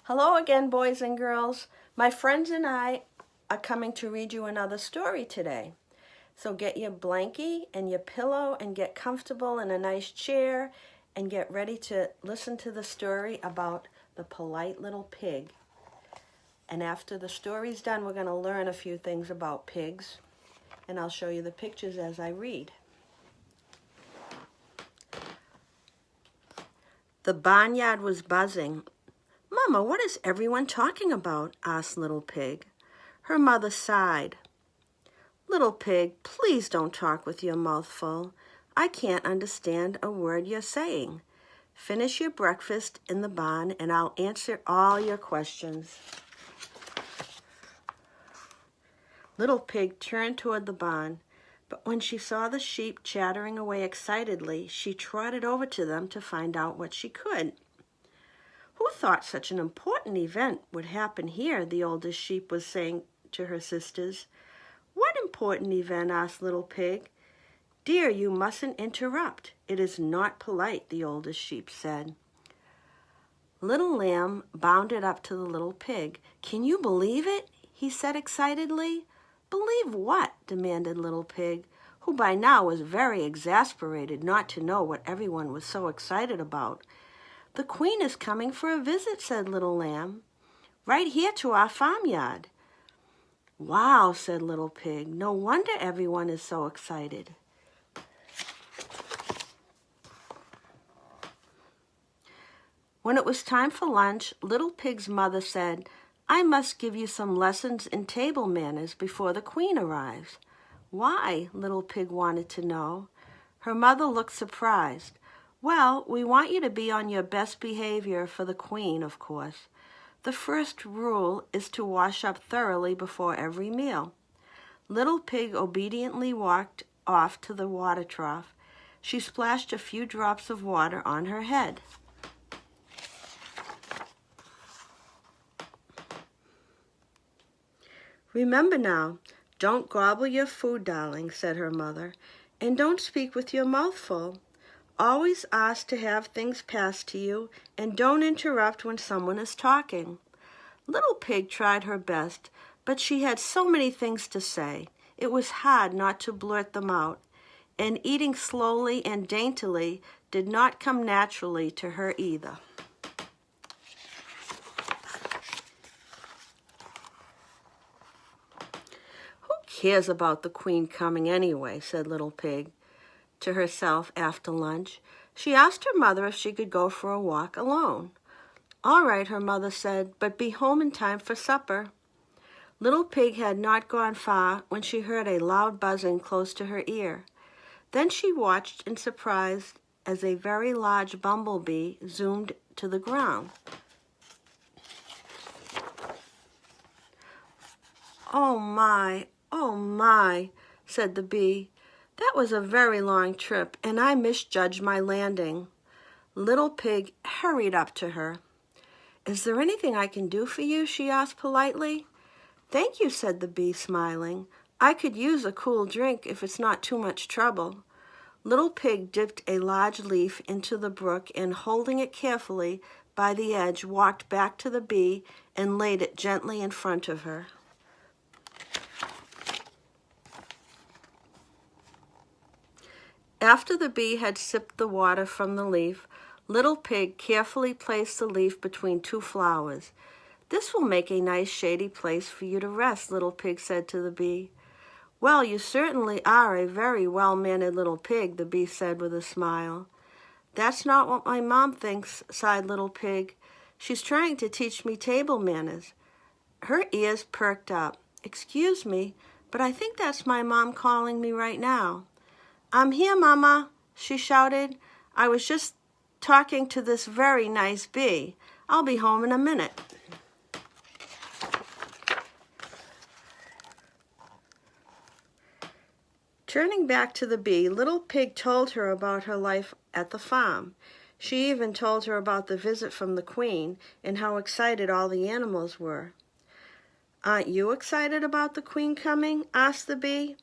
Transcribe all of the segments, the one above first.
Hello again, boys and girls. My friends and I are coming to read you another story today. So get your blankie and your pillow and get comfortable in a nice chair and get ready to listen to the story about the polite little pig. And after the story's done, we're going to learn a few things about pigs, and I'll show you the pictures as I read. The barnyard was buzzing. "Mama, what is everyone talking about?" asked Little Pig. Her mother sighed. "Little Pig, please don't talk with your mouth full. I can't understand a word you're saying. Finish your breakfast in the barn and I'll answer all your questions." Little Pig turned toward the barn, but when she saw the sheep chattering away excitedly, she trotted over to them to find out what she could. "Who thought such an important event would happen here?" the oldest sheep was saying to her sisters. "What important event?" asked Little Pig. "Dear, you mustn't interrupt. It is not polite," the oldest sheep said. Little Lamb bounded up to the little pig. "Can you believe it?" he said excitedly. "Believe what?" demanded Little Pig, who by now was very exasperated not to know what everyone was so excited about. "The Queen is coming for a visit," said Little Lamb, "right here to our farmyard." "Wow," said Little Pig. "No wonder everyone is so excited." When it was time for lunch, Little Pig's mother said, "I must give you some lessons in table manners before the Queen arrives." "Why?" Little Pig wanted to know. Her mother looked surprised. "Well, we want you to be on your best behavior for the Queen, of course. The first rule is to wash up thoroughly before every meal." Little Pig obediently walked off to the water trough. She splashed a few drops of water on her head. "Remember now, don't gobble your food, darling," said her mother, "and don't speak with your mouth full. Always ask to have things passed to you, and don't interrupt when someone is talking." Little Pig tried her best, but she had so many things to say. It was hard not to blurt them out, and eating slowly and daintily did not come naturally to her either. "Who cares about the Queen coming anyway?" said Little Pig to herself after lunch. She asked her mother if she could go for a walk alone. "All right," her mother said, "but be home in time for supper." Little Pig had not gone far when she heard a loud buzzing close to her ear. Then she watched in surprise as a very large bumblebee zoomed to the ground. "Oh my," said the bee. "That was a very long trip, and I misjudged my landing." Little Pig hurried up to her. "Is there anything I can do for you?" she asked politely. "Thank you," said the bee, smiling. "I could use a cool drink if it's not too much trouble." Little Pig dipped a large leaf into the brook and, holding it carefully by the edge, walked back to the bee and laid it gently in front of her. After the bee had sipped the water from the leaf, Little Pig carefully placed the leaf between two flowers. "This will make a nice shady place for you to rest," Little Pig said to the bee. "Well, you certainly are a very well-mannered little pig," the bee said with a smile. "That's not what my mom thinks," sighed Little Pig. "She's trying to teach me table manners." Her ears perked up. "Excuse me, but I think that's my mom calling me right now." "I'm here, Mama," she shouted. "I was just talking to this very nice bee. I'll be home in a minute." Turning back to the bee, Little Pig told her about her life at the farm. She even told her about the visit from the Queen and how excited all the animals were. "Aren't you excited about the Queen coming?" asked the bee.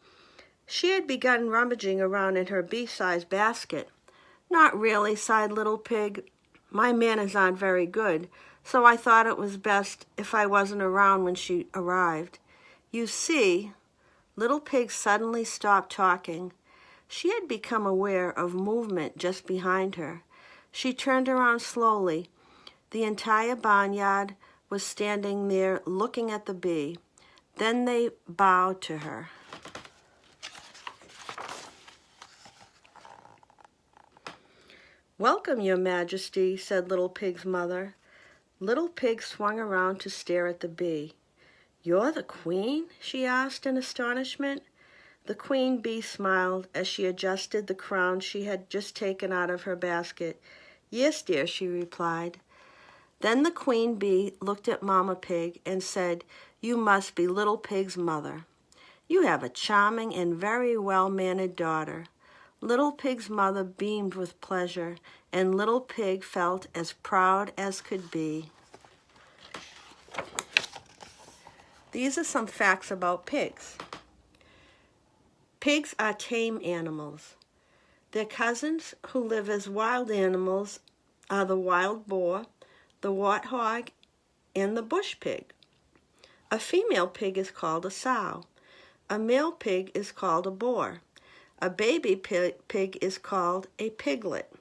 She had begun rummaging around in her bee-sized basket. "Not really," sighed Little Pig. My manners aren't very good, so I thought it was best if I wasn't around when she arrived. You see, Little Pig suddenly stopped talking. She had become aware of movement just behind her. She turned around slowly. The entire barnyard was standing there looking at the bee. Then they bowed to her. "Welcome, Your Majesty," said Little Pig's mother. Little Pig swung around to stare at the bee. "You're the queen?" she asked in astonishment. The queen bee smiled as she adjusted the crown she had just taken out of her basket. "Yes, dear," she replied. Then the queen bee looked at Mama Pig and said, "You must be Little Pig's mother. You have a charming and very well-mannered daughter." Little Pig's mother beamed with pleasure, and Little Pig felt as proud as could be. These are some facts about pigs. Pigs are tame animals. Their cousins who live as wild animals are the wild boar, the warthog, and the bush pig. A female pig is called a sow. A male pig is called a boar. A baby pig is called a piglet.